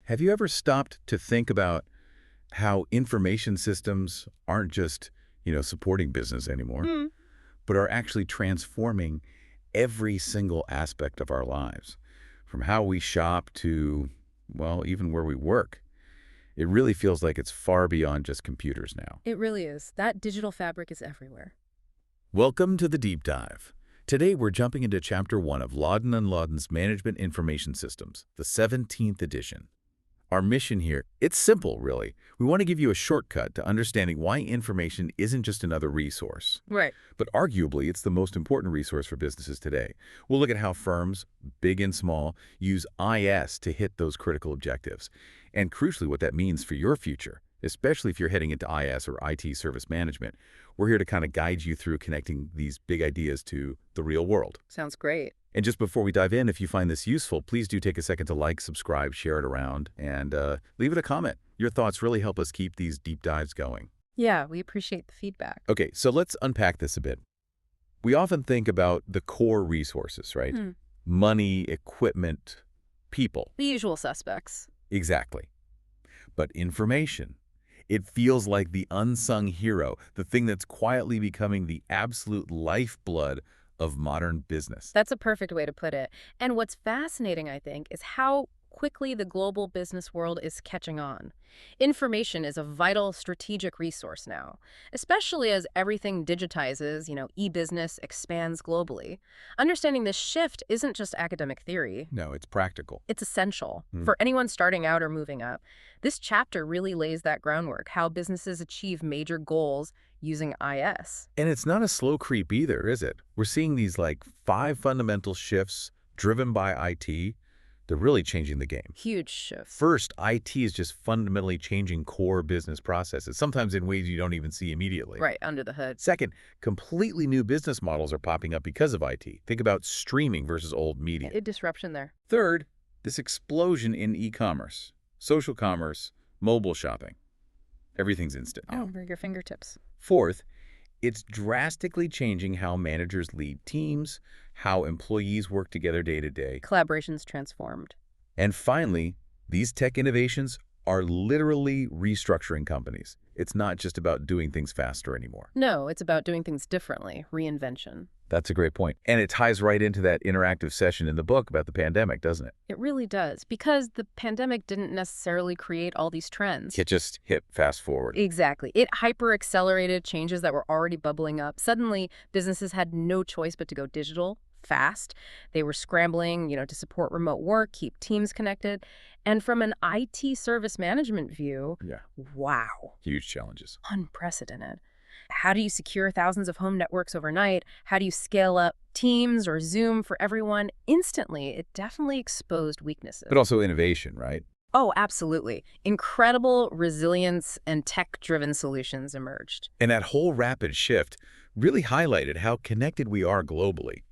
Have you ever stopped to think about how information systems aren't just, supporting business anymore, Hmm. but are actually transforming every single aspect of our lives, from how we shop to, well, even where we work? It really feels like it's far beyond just computers now. It really is. That digital fabric is everywhere. Welcome to the Deep Dive. Today we're jumping into Chapter 1 of Laudon Laudon's Management Information Systems, the 17th edition. Our mission here, it's simple, really. We want to give you a shortcut to understanding why information isn't just another resource, Right. but arguably it's the most important resource for businesses today. We'll look at how firms, big and small, use IS to hit those critical objectives, and crucially what that means for your future, especially if you're heading into IS or IT service management. We're here to kind of guide you through connecting these big ideas to the real world. Sounds great. And just before we dive in, if you find this useful, please do take a second to like, subscribe, share it around, and leave it a comment. Your thoughts really help us keep these deep dives going. Yeah, we appreciate the feedback. Okay, so let's unpack this a bit. We often think about the core resources, right? Money, equipment, people. The usual suspects. Exactly. But information, it feels like the unsung hero, the thing that's quietly becoming the absolute lifeblood of modern business. That's a perfect way to put it. And what's fascinating, I think, is how quickly the global business world is catching on. Information is a vital strategic resource now, especially as everything digitizes, e-business expands globally. Understanding this shift isn't just academic theory. No, it's practical. It's essential for anyone starting out or moving up. This chapter really lays that groundwork, how businesses achieve major goals using IS. And it's not a slow creep either, is it? We're seeing these 5 fundamental shifts driven by IT. They're really changing the game. Huge shift. First, IT is just fundamentally changing core business processes, sometimes in ways you don't even see immediately. Right, under the hood. Second, completely new business models are popping up because of IT. Think about streaming versus old media. A disruption there. Third, this explosion in e-commerce, social commerce, mobile shopping. Everything's instant now. Oh, for your fingertips. Fourth, it's drastically changing how managers lead teams, how employees work together day to day. Collaboration's transformed. And finally, these tech innovations are literally restructuring companies. It's not just about doing things faster anymore. No, it's about doing things differently. Reinvention. That's a great point. And it ties right into that interactive session in the book about the pandemic, doesn't it? It really does, because the pandemic didn't necessarily create all these trends. It just hit fast forward. Exactly. It hyper-accelerated changes that were already bubbling up. Suddenly, businesses had no choice but to go digital, fast. They were scrambling, to support remote work, keep teams connected. And from an IT service management view, wow. Huge challenges. Unprecedented. How do you secure thousands of home networks overnight? How do you scale up Teams or Zoom for everyone instantly? It definitely exposed weaknesses. But also innovation, right? Oh, absolutely. Incredible resilience and tech-driven solutions emerged. And that whole rapid shift really highlighted how connected we are globally.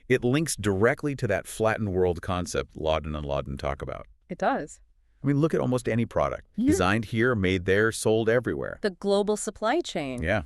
It links directly to that flattened world concept Laudon and Laudon talk about. It does. I mean, look at almost any product. Designed here, made there, sold everywhere. The global supply chain. Yeah.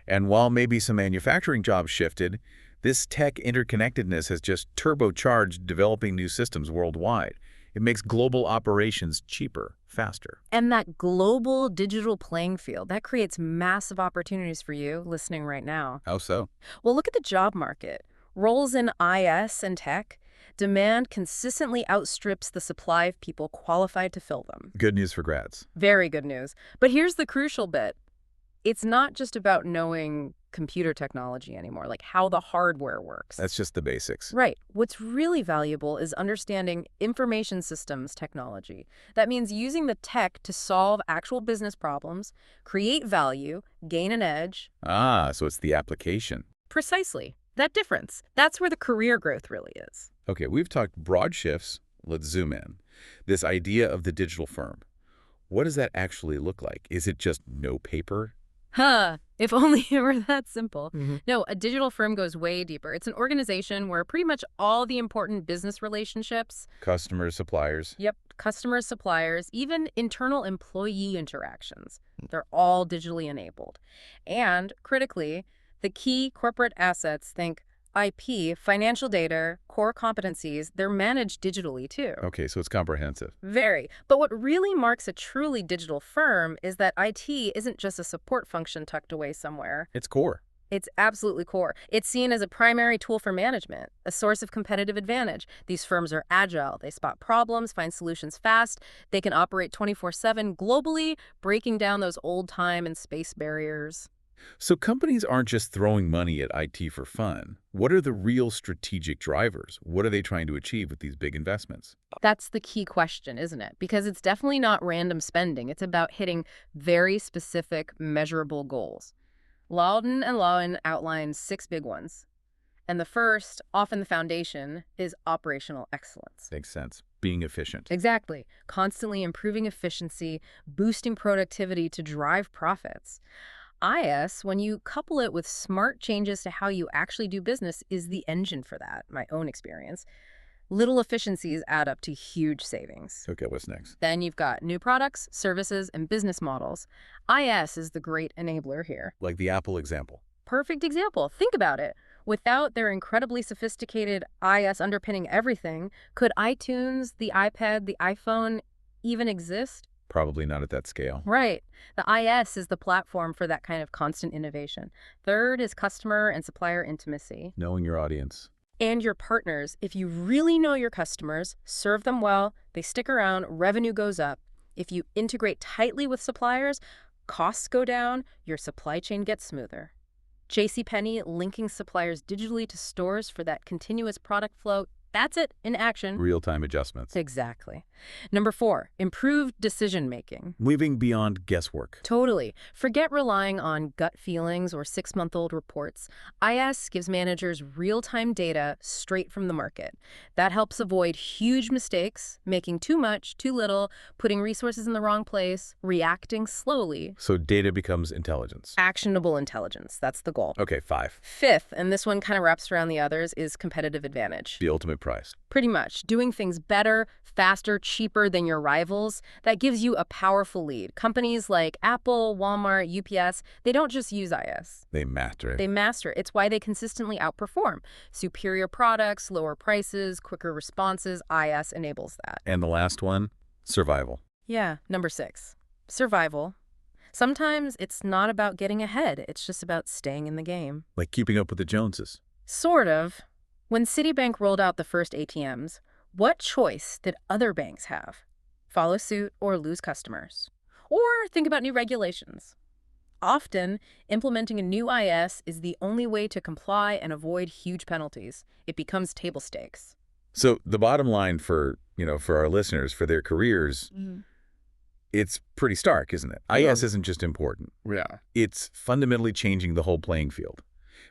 And while maybe some manufacturing jobs shifted, this tech interconnectedness has just turbocharged developing new systems worldwide. It makes global operations cheaper, faster. And that global digital playing field, that creates massive opportunities for you listening right now. How so? Well, look at the job market. Roles in IS and tech, demand consistently outstrips the supply of people qualified to fill them. Good news for grads. Very good news. But here's the crucial bit. It's not just about knowing computer technology anymore, like how the hardware works. That's just the basics. Right. What's really valuable is understanding information systems technology. That means using the tech to solve actual business problems, create value, gain an edge. Ah, so it's the application. Precisely. That difference. That's where the career growth really is. Okay, we've talked broad shifts. Let's zoom in. This idea of the digital firm. What does that actually look like? Is it just no paper? If only it were that simple. No, a digital firm goes way deeper. It's an organization where pretty much all the important business relationships, Customers, suppliers. customers, suppliers, even internal employee interactions, they're all digitally enabled. And critically, the key corporate assets, think IP, financial data, core competencies, they're managed digitally too. Okay, so it's comprehensive. Very. But what really marks a truly digital firm is that IT isn't just a support function tucked away somewhere. It's core. It's absolutely core. It's seen as a primary tool for management, a source of competitive advantage. These firms are agile. They spot problems, find solutions fast. They can operate 24/7 globally, breaking down those old time and space barriers. So companies aren't just throwing money at IT for fun. What are the real strategic drivers? What are they trying to achieve with these big investments? That's the key question, isn't it? Because it's definitely not random spending. It's about hitting very specific, measurable goals. Laudon and Laudon outlined 6 big ones. And the first, often the foundation, is operational excellence. Makes sense. Being efficient. Exactly. Constantly improving efficiency, boosting productivity to drive profits. IS, when you couple it with smart changes to how you actually do business, is the engine for that, my own experience. Little efficiencies add up to huge savings. Okay, what's next? Then you've got new products, services, and business models. IS is the great enabler here. Like the Apple example. Perfect example. Think about it. Without their incredibly sophisticated IS underpinning everything, could iTunes, the iPad, the iPhone even exist? Probably not at that scale. Right. The IS is the platform for that kind of constant innovation. Third is customer and supplier intimacy. Knowing your audience. And your partners. If you really know your customers, serve them well, they stick around, revenue goes up. If you integrate tightly with suppliers, costs go down, your supply chain gets smoother. JCPenney linking suppliers digitally to stores for that continuous product flow. That's it in action. Real-time adjustments. Exactly. Number 4, improved decision-making. Moving beyond guesswork. Totally. Forget relying on gut feelings or 6-month-old reports. IS gives managers real-time data straight from the market. That helps avoid huge mistakes, making too much, too little, putting resources in the wrong place, reacting slowly. So data becomes intelligence. Actionable intelligence. That's the goal. Okay, 5. Fifth, and this one kind of wraps around the others, is competitive advantage. The ultimate price. Pretty much. Doing things better, faster, cheaper than your rivals, that gives you a powerful lead. Companies like Apple, Walmart, UPS, they don't just use IS. They master it. They master it. It's why they consistently outperform. Superior products, lower prices, quicker responses, IS enables that. And the last one, survival. Yeah, number 6, survival. Sometimes it's not about getting ahead. It's just about staying in the game. Like keeping up with the Joneses. Sort of. When Citibank rolled out the first ATMs, what choice did other banks have? Follow suit or lose customers? Or think about new regulations. Often, implementing a new IS is the only way to comply and avoid huge penalties. It becomes table stakes. So the bottom line for our listeners, for their careers, it's pretty stark, isn't it? Yeah. IS isn't just important. Yeah. It's fundamentally changing the whole playing field.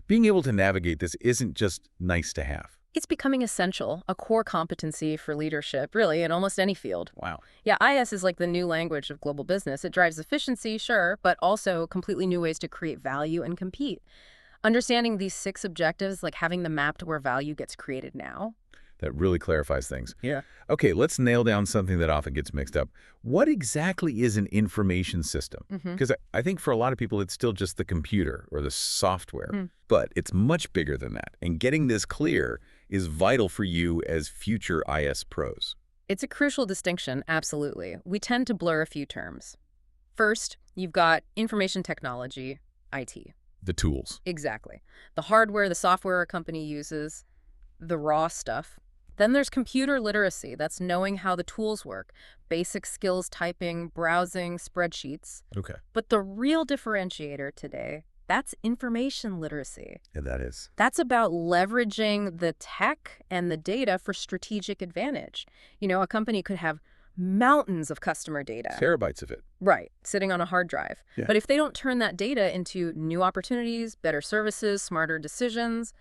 Being able to navigate this isn't just nice to have. It's becoming essential, a core competency for leadership, really, in almost any field. Wow. Yeah, IS is like the new language of global business. It drives efficiency, sure, but also completely new ways to create value and compete. Understanding these 6 objectives, like having them mapped where value gets created now. That really clarifies things. Yeah. Okay, let's nail down something that often gets mixed up. What exactly is an information system? Because I think for a lot of people, it's still just the computer or the software. But it's much bigger than that. And getting this clear is vital for you as future IS pros. It's a crucial distinction, absolutely. We tend to blur a few terms. First, you've got information technology, IT. The tools. Exactly. The hardware, the software a company uses, the raw stuff. Then there's computer literacy. That's knowing how the tools work. Basic skills, typing, browsing, spreadsheets. Okay. But the real differentiator today, that's information literacy. Yeah, that is. That's about leveraging the tech and the data for strategic advantage. You know, a company could have mountains of customer data. Terabytes of it. Right, sitting on a hard drive. Yeah. But if they don't turn that data into new opportunities, better services, smarter decisions,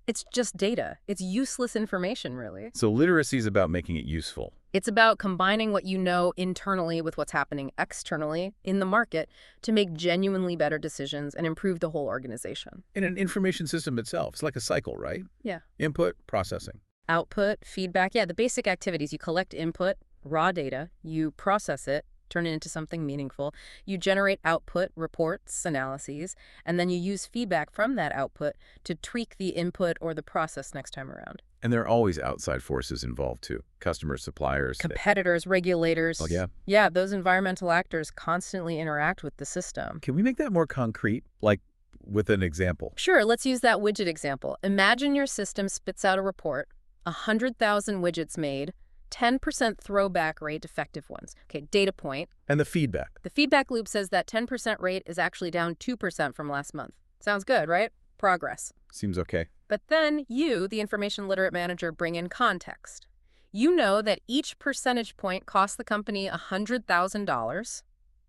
it's just data. It's useless information, really. So literacy is about making it useful. It's about combining what you know internally with what's happening externally in the market to make genuinely better decisions and improve the whole organization. And an information system itself, it's like a cycle, right? Yeah. Input, processing. Output, feedback, yeah, the basic activities. You collect input, raw data, you process it, turn it into something meaningful. You generate output, reports, analyses, and then you use feedback from that output to tweak the input or the process next time around. And there are always outside forces involved too. Customers, suppliers. Competitors, regulators. Oh, yeah. Yeah, those environmental actors constantly interact with the system. Can we make that more concrete? Like with an example? Sure, let's use that widget example. Imagine your system spits out a report, 100,000 widgets made, 10% throwback rate defective ones. Okay, data point. And the feedback. The feedback loop says that 10% rate is actually down 2% from last month. Sounds good, right? Progress. Seems okay. But then you, the information literate manager, bring in context. You know that each percentage point costs the company $100,000.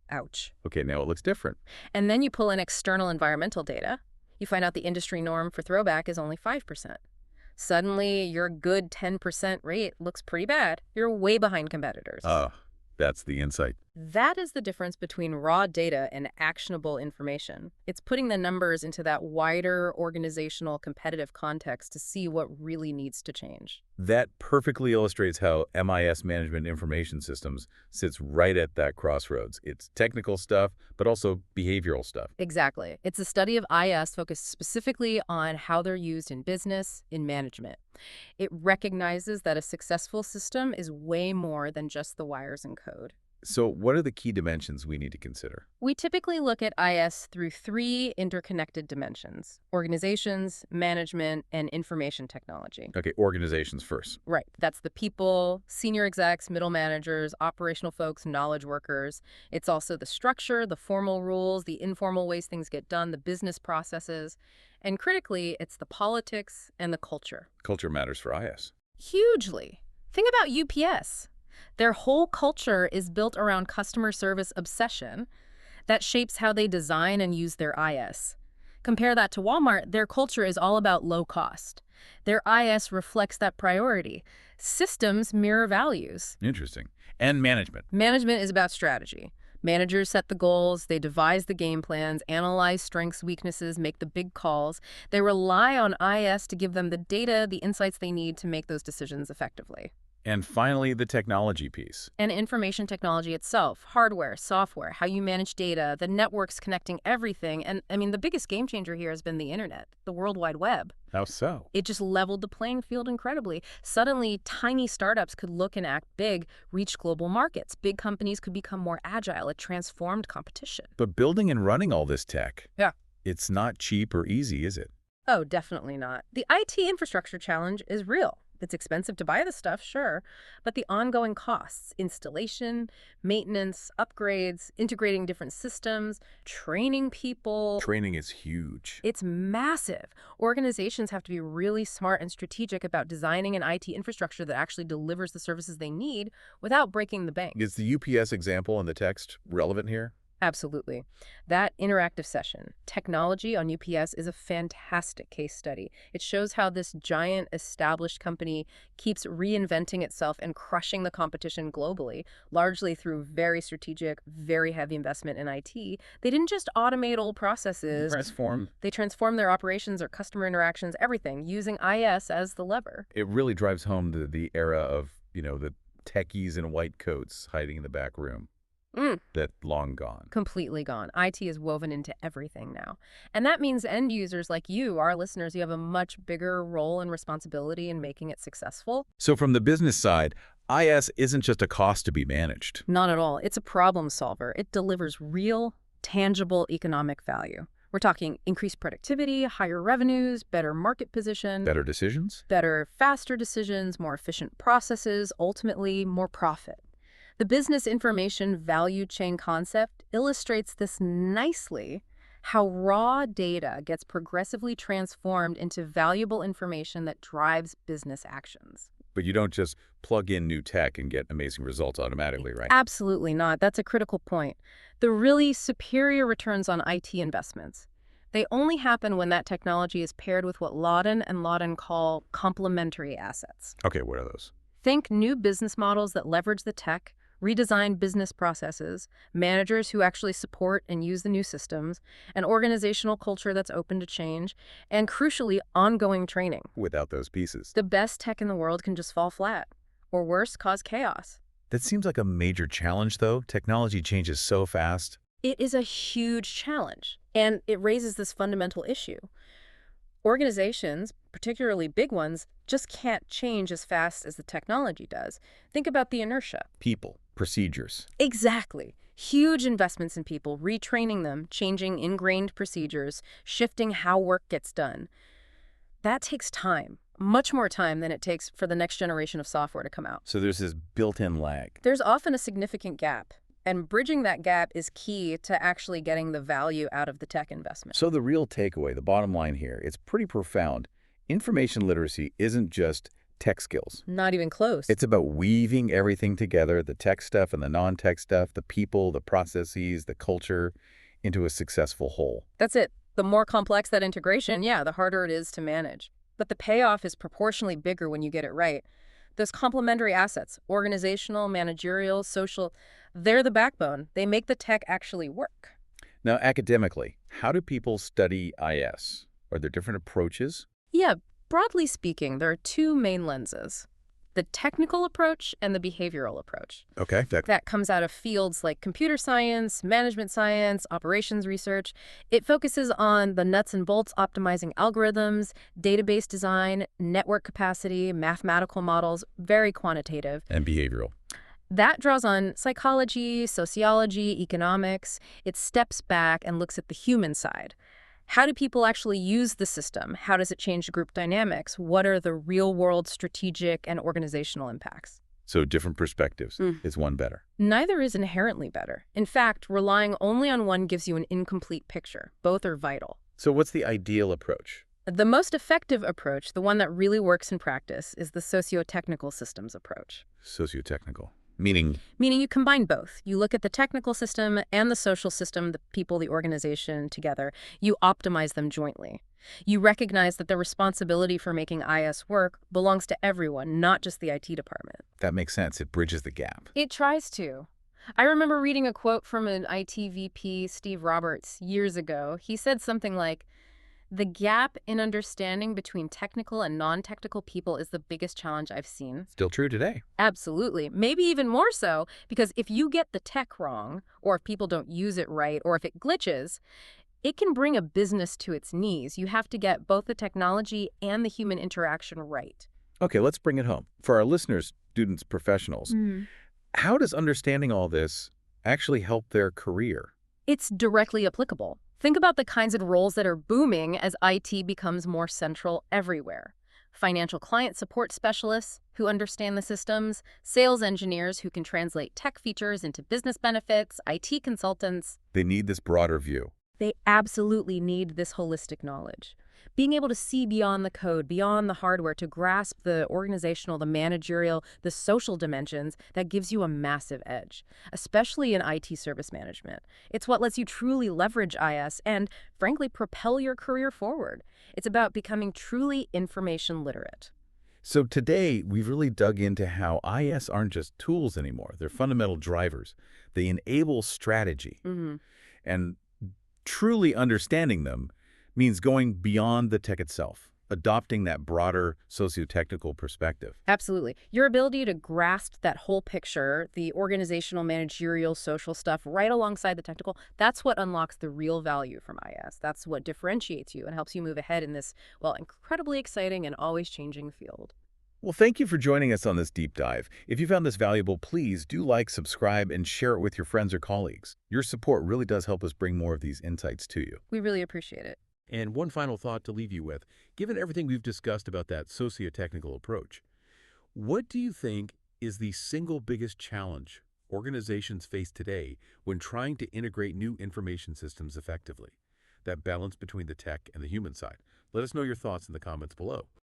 Ouch. Okay, now it looks different. And then you pull in external environmental data. You find out the industry norm for throwback is only 5%. Suddenly, your good 10% rate looks pretty bad. You're way behind competitors. That's the insight. That is the difference between raw data and actionable information. It's putting the numbers into that wider organizational competitive context to see what really needs to change. That perfectly illustrates how MIS Management Information Systems sits right at that crossroads. It's technical stuff, but also behavioral stuff. Exactly. It's a study of IS focused specifically on how they're used in business, in management. It recognizes that a successful system is way more than just the wires and code. So what are the key dimensions we need to consider? We typically look at IS through three interconnected dimensions: organizations, management, and information technology. Okay, organizations first. Right. That's the people, senior execs, middle managers, operational folks, knowledge workers. It's also the structure, the formal rules, the informal ways things get done, the business processes. And critically, it's the politics and the culture. Culture matters for IS. Hugely. Think about UPS. Their whole culture is built around customer service obsession that shapes how they design and use their IS. Compare that to Walmart, their culture is all about low cost. Their IS reflects that priority. Systems mirror values. Interesting. And management. Management is about strategy. Managers set the goals, they devise the game plans, analyze strengths, weaknesses, make the big calls. They rely on IS to give them the data, the insights they need to make those decisions effectively. And finally, the technology piece. And information technology itself, hardware, software, how you manage data, the networks connecting everything. And I mean, the biggest game changer here has been the internet, the World Wide Web. How so? It just leveled the playing field incredibly. Suddenly, tiny startups could look and act big, reach global markets. Big companies could become more agile. It transformed competition. But building and running all this tech, Yeah. It's not cheap or easy, is it? Oh, definitely not. The IT infrastructure challenge is real. It's expensive to buy the stuff, sure, but the ongoing costs, installation, maintenance, upgrades, integrating different systems, training people. Training is huge. It's massive. Organizations have to be really smart and strategic about designing an IT infrastructure that actually delivers the services they need without breaking the bank. Is the UPS example in the text relevant here? Absolutely. That interactive session, Technology on UPS, is a fantastic case study. It shows how this giant established company keeps reinventing itself and crushing the competition globally, largely through very strategic, very heavy investment in IT. They didn't just automate old processes. They transformed their operations or customer interactions, everything, using IS as the lever. It really drives home the era of, the techies in white coats hiding in the back room. That long gone. Completely gone. IT is woven into everything now. And that means end users like you, our listeners, you have a much bigger role and responsibility in making it successful. So from the business side, IS isn't just a cost to be managed. Not at all. It's a problem solver. It delivers real, tangible economic value. We're talking increased productivity, higher revenues, better market position. Better decisions? Better, faster decisions, more efficient processes, ultimately more profit. The business information value chain concept illustrates this nicely, how raw data gets progressively transformed into valuable information that drives business actions. But you don't just plug in new tech and get amazing results automatically, right? Absolutely not. That's a critical point. The really superior returns on IT investments, they only happen when that technology is paired with what Laudon and Laudon call complementary assets. Okay, what are those? Think new business models that leverage the tech, redesign business processes, managers who actually support and use the new systems, an organizational culture that's open to change, and crucially, ongoing training. Without those pieces. The best tech in the world can just fall flat, or worse, cause chaos. That seems like a major challenge, though. Technology changes so fast. It is a huge challenge, and it raises this fundamental issue. Organizations, particularly big ones, just can't change as fast as the technology does. Think about the inertia. People, procedures. Exactly. Huge investments in people, retraining them, changing ingrained procedures, shifting how work gets done. That takes time, much more time than it takes for the next generation of software to come out. So there's this built-in lag. There's often a significant gap, and bridging that gap is key to actually getting the value out of the tech investment. So the real takeaway, the bottom line here, it's pretty profound. Information literacy isn't just tech skills. Not even close. It's about weaving everything together, the tech stuff and the non-tech stuff, the people, the processes, the culture, into a successful whole. That's it. The more complex that integration, yeah, the harder it is to manage. But the payoff is proportionally bigger when you get it right. Those complementary assets, organizational, managerial, social, they're the backbone. They make the tech actually work. Now, academically, how do people study IS? Are there different approaches? Yeah, broadly speaking, there are two main lenses: the technical approach and the behavioral approach. Okay. That comes out of fields like computer science, management science, operations research. It focuses on the nuts and bolts, optimizing algorithms, database design, network capacity, mathematical models, very quantitative. And behavioral. That draws on psychology, sociology, economics. It steps back and looks at the human side. How do people actually use the system? How does it change group dynamics? What are the real-world strategic and organizational impacts? So different perspectives. Is one better? Neither is inherently better. In fact, relying only on one gives you an incomplete picture. Both are vital. So what's the ideal approach? The most effective approach, the one that really works in practice, is the sociotechnical systems approach. Sociotechnical. Meaning you combine both. You look at the technical system and the social system, the people, the organization together. You optimize them jointly. You recognize that the responsibility for making IS work belongs to everyone, not just the IT department. that makes sense. It bridges the gap. It tries to. I remember reading a quote from an IT VP, Steve Roberts, years ago. He said something like, "The gap in understanding between technical and non-technical people is the biggest challenge I've seen." Still true today. Absolutely. Maybe even more so, because if you get the tech wrong, or if people don't use it right, or if it glitches, it can bring a business to its knees. You have to get both the technology and the human interaction right. Okay, let's bring it home. For our listeners, students, professionals, how does understanding all this actually help their career? It's directly applicable. Think about the kinds of roles that are booming as IT becomes more central everywhere. Financial client support specialists who understand the systems, sales engineers who can translate tech features into business benefits, IT consultants. They need this broader view. They absolutely need this holistic knowledge. Being able to see beyond the code, beyond the hardware, to grasp the organizational, the managerial, the social dimensions, that gives you a massive edge, especially in IT service management. It's what lets you truly leverage IS and, frankly, propel your career forward. It's about becoming truly information literate. So today, we've really dug into how IS aren't just tools anymore. They're fundamental drivers. They enable strategy. And truly understanding them means going beyond the tech itself, adopting that broader socio-technical perspective. Absolutely. Your ability to grasp that whole picture, the organizational, managerial, social stuff, right alongside the technical, that's what unlocks the real value from IS. That's what differentiates you and helps you move ahead in this, well, incredibly exciting and always changing field. Well, thank you for joining us on this deep dive. If you found this valuable, please do like, subscribe, and share it with your friends or colleagues. Your support really does help us bring more of these insights to you. We really appreciate it. And one final thought to leave you with, given everything we've discussed about that socio-technical approach, what do you think is the single biggest challenge organizations face today when trying to integrate new information systems effectively? That balance between the tech and the human side. Let us know your thoughts in the comments below.